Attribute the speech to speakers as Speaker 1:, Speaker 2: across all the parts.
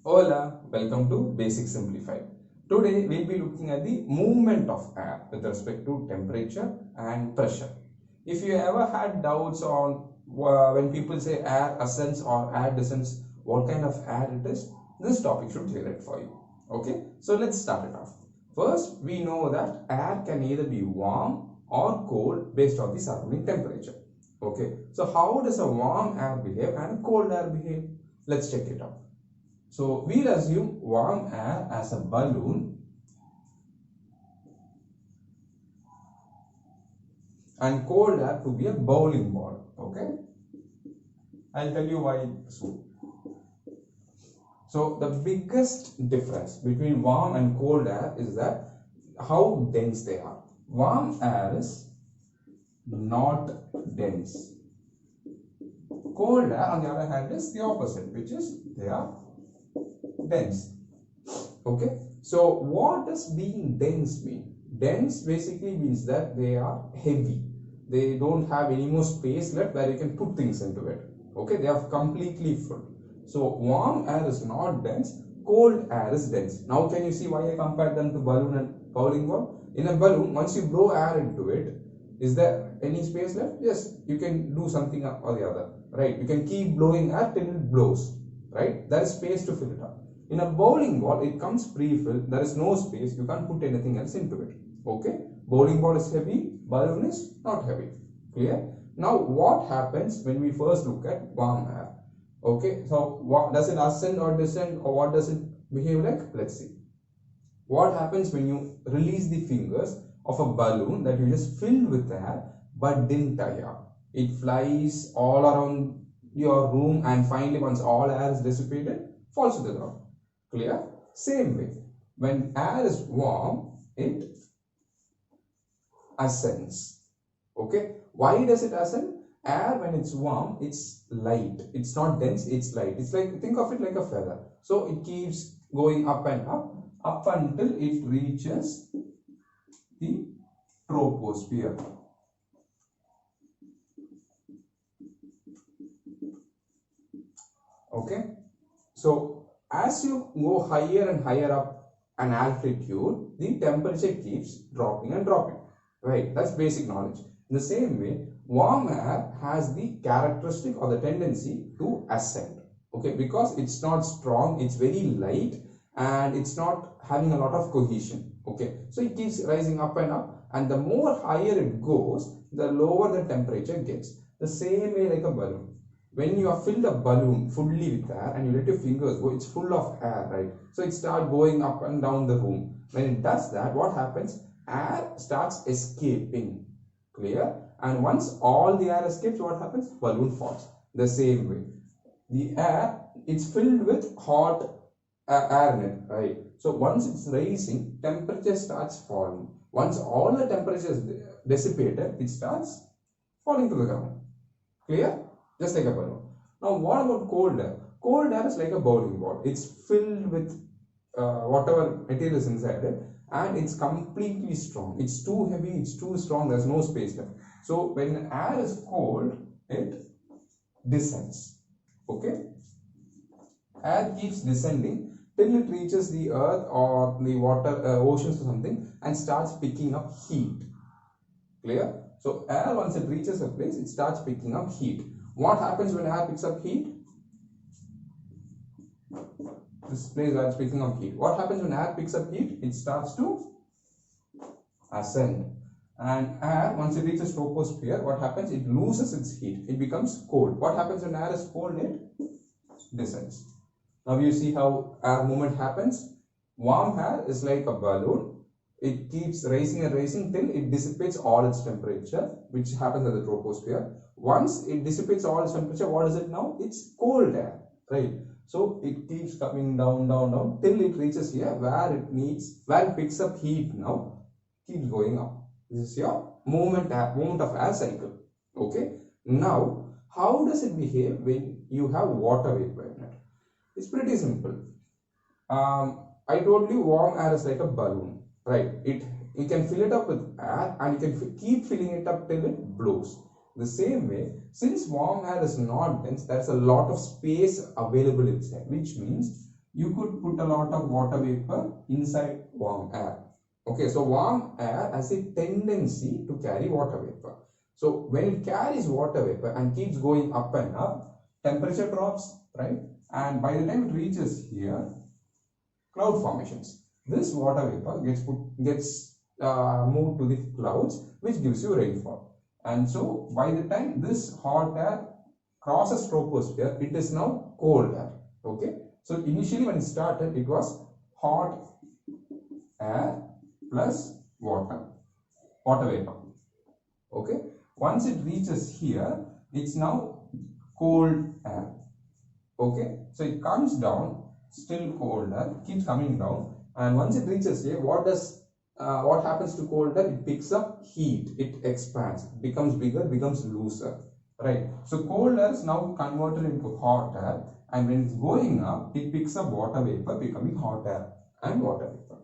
Speaker 1: Hola, welcome to Basics Simplified. Today we'll be looking at the movement of air with respect to temperature and pressure. If you ever had doubts on when people say air ascends or air descends, what kind of air it is, this topic should clear it for you. Okay, so let's start it off. First, we know that air can either be warm or cold based on the surrounding temperature. Okay, so how does a warm air behave and a cold air behave? Let's check it out. So we'll assume warm air as a balloon and cold air to be a bowling ball. Okay, I'll tell you why soon. So the biggest difference between warm and cold air is that how dense they are. Warm air is not dense. Cold air on the other hand is the opposite, which is they are dense. Okay, so what does being dense mean? Dense basically means that they are heavy. They don't have any more space left where you can put things into it. Okay, they are completely full. So warm air is not dense, cold air is dense. Now can you see why I compared them to balloon and bowling ball? In a balloon, once you blow air into it, is there any space left? Yes, you can do something or the other, right? You can keep blowing air till it blows, right? There is space to fill it up. In a bowling ball, it comes pre-filled, there is no space, you can't put anything else into it. Okay, bowling ball is heavy, balloon is not heavy. Clear? Now what happens when we first look at warm air? Okay, so what does it ascend or descend, or what does it behave like? Let's see. What happens when you release the fingers of a balloon that you just filled with air but didn't tie up? It flies all around your room and finally once all air is dissipated, falls to the ground. Clear? Same way, when air is warm, it ascends. Okay, why does it ascend? Air when it's warm, it's light, it's not dense, it's light. It's like, think of it like a feather. So it keeps going up and up until it reaches the troposphere. Okay, so as you go higher and higher up an altitude, the temperature keeps dropping and dropping. Right, that's basic knowledge. In the same way, warm air has the characteristic or the tendency to ascend. Okay, because it's not strong, it's very light, and it's not having a lot of cohesion. Okay, so it keeps rising up, and the more higher it goes, the lower the temperature gets. The same way like a balloon. When you have filled a balloon fully with air and you let your fingers go, it's full of air, right? So it starts going up and down the room. When it does that, what happens? Air starts escaping. Clear? And once all the air escapes, what happens? Balloon falls. The same way, the air, it's filled with hot air in it, right? So once it's rising, temperature starts falling. Once all the temperature is dissipated, it starts falling to the ground. Clear? Just like a balloon. Now what about cold air? Cold air is like a bowling ball. It's filled with whatever material is inside it, and it's completely strong. It's too heavy, it's too strong, there's no space left. So when air is cold, it descends. Okay, air keeps descending till it reaches the earth or the water, oceans or something, and starts picking up heat. Clear? So air, once it reaches a place, it starts picking up heat. What happens when air picks up heat? This place where it's picking up heat. What happens when air picks up heat? It starts to ascend. And air, once it reaches troposphere, what happens? It loses its heat. It becomes cold. What happens when air is cold? It descends. Now you see how air movement happens. Warm air is like a balloon. It keeps rising and rising till it dissipates all its temperature, which happens at the troposphere. Once it dissipates all its temperature, what is it now? It's cold air, right? So it keeps coming down, down, down till it reaches here where it picks up heat now, keeps going up. This is your movement of air cycle. Okay. Now, how does it behave when you have water vapor in it? It's pretty simple. I told you warm air is like a balloon, right? You can fill it up with air and you can keep filling it up till it blows. The same way, since warm air is not dense, there is a lot of space available inside, which means you could put a lot of water vapor inside warm air. Okay, so warm air has a tendency to carry water vapor. So when it carries water vapor and keeps going up and up, temperature drops, right? And by the time it reaches here, cloud formations. This water vapor gets moved to the clouds, which gives you rainfall. And so by the time this hot air crosses troposphere, it is now cold air. Okay. So initially when it started, it was hot air plus water vapor. Okay. Once it reaches here, it's now cold air. Okay. So it comes down, still cold air, keeps coming down, and once it reaches here, what happens to cold air? It picks up heat, it expands, becomes bigger, becomes looser. Right. So cold air is now converted into hot air, and when it's going up, it picks up water vapor, becoming hot air and water vapor.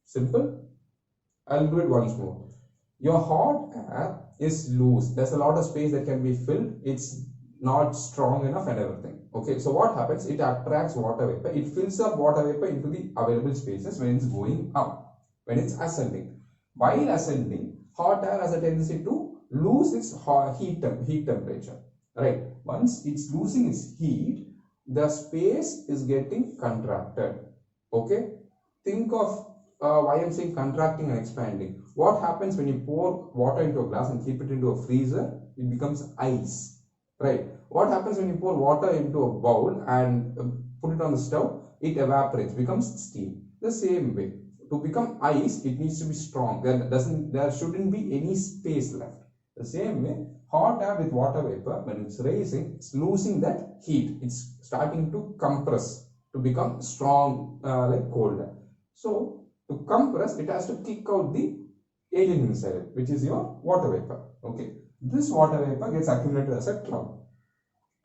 Speaker 1: Simple. I'll do it once more. Your hot air is loose. There's a lot of space that can be filled. It's not strong enough and everything. Okay. So what happens? It attracts water vapor. It fills up water vapor into the available spaces when it's going up, when it's ascending. While ascending, hot air has a tendency to lose its heat temperature. Right. Once it's losing its heat, the space is getting contracted. Okay. Think of why I'm saying contracting and expanding. What happens when you pour water into a glass and keep it into a freezer? It becomes ice. Right. What happens when you pour water into a bowl and put it on the stove? It evaporates, becomes steam. The same way. To become ice, it needs to be strong. There shouldn't be any space left. The same way, hot air with water vapor, when it's rising, it's losing that heat. It's starting to compress, to become strong like cold air. So, to compress, it has to kick out the alien inside it, which is your water vapor. Okay. This water vapor gets accumulated as a cloud.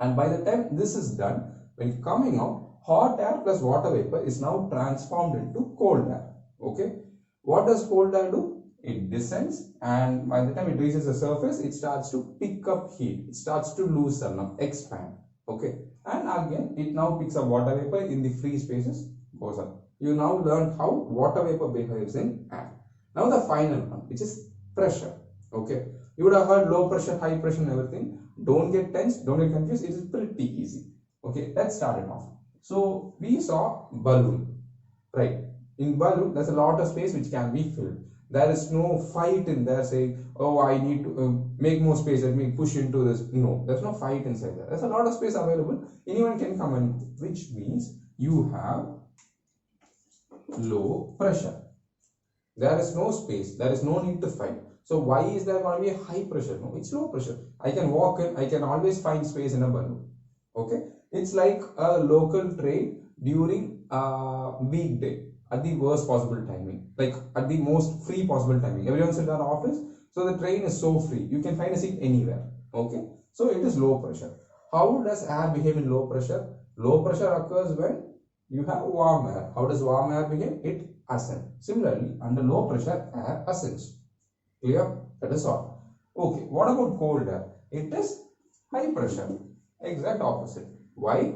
Speaker 1: And by the time this is done, when coming out, hot air plus water vapor is now transformed into cold air. Okay. What does cold air do? It descends, and by the time it reaches the surface, it starts to pick up heat. It starts to loosen up, expand. Okay. And again, it now picks up water vapor in the free spaces, goes up. You now learned how water vapor behaves in air. Now the final one, which is pressure. Okay. You would have heard low pressure, high pressure and everything. Don't get tense, don't get confused. It is pretty easy. Okay. Let's start it off. So we saw balloon, right? In balloon, there's a lot of space which can be filled. There is no fight in there saying, oh, I need to make more space, let me push into this. No, there's no fight inside there. There's a lot of space available. Anyone can come in, which means you have low pressure. There is no space. There is no need to fight. So why is there going to be a high pressure? No, it's low pressure. I can walk in. I can always find space in a balloon. Okay. It's like a local train during a weekday at the worst possible timing. Like at the most free possible timing. Everyone's in our office. So the train is so free. You can find a seat anywhere. Okay. So it is low pressure. How does air behave in low pressure? Low pressure occurs when you have warm air. How does warm air behave? It ascends. Similarly, under low pressure, air ascends. Clear? That is all. Okay. What about cold air? It is high pressure. Exact opposite. Why?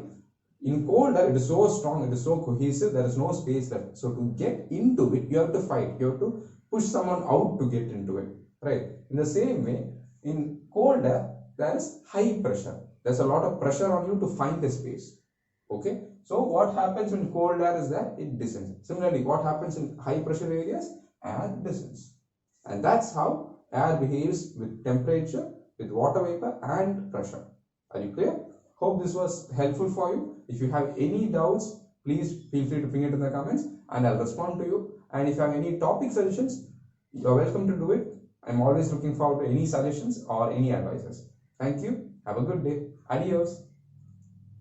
Speaker 1: In cold air, it is so strong, it is so cohesive, there is no space left. So to get into it, you have to fight. You have to push someone out to get into it. Right? In the same way, in cold air, there is high pressure. There's a lot of pressure on you to find a space. Okay? So what happens when cold air is there? It descends. Similarly, what happens in high pressure areas? Air descends. And that's how air behaves with temperature, with water vapor and pressure. Are you clear? Hope this was helpful for you. If you have any doubts, please feel free to ping it in the comments and I'll respond to you. And if you have any topic suggestions, you are welcome to do it. I'm always looking forward to any suggestions or any advices. Thank you. Have a good day. Adios.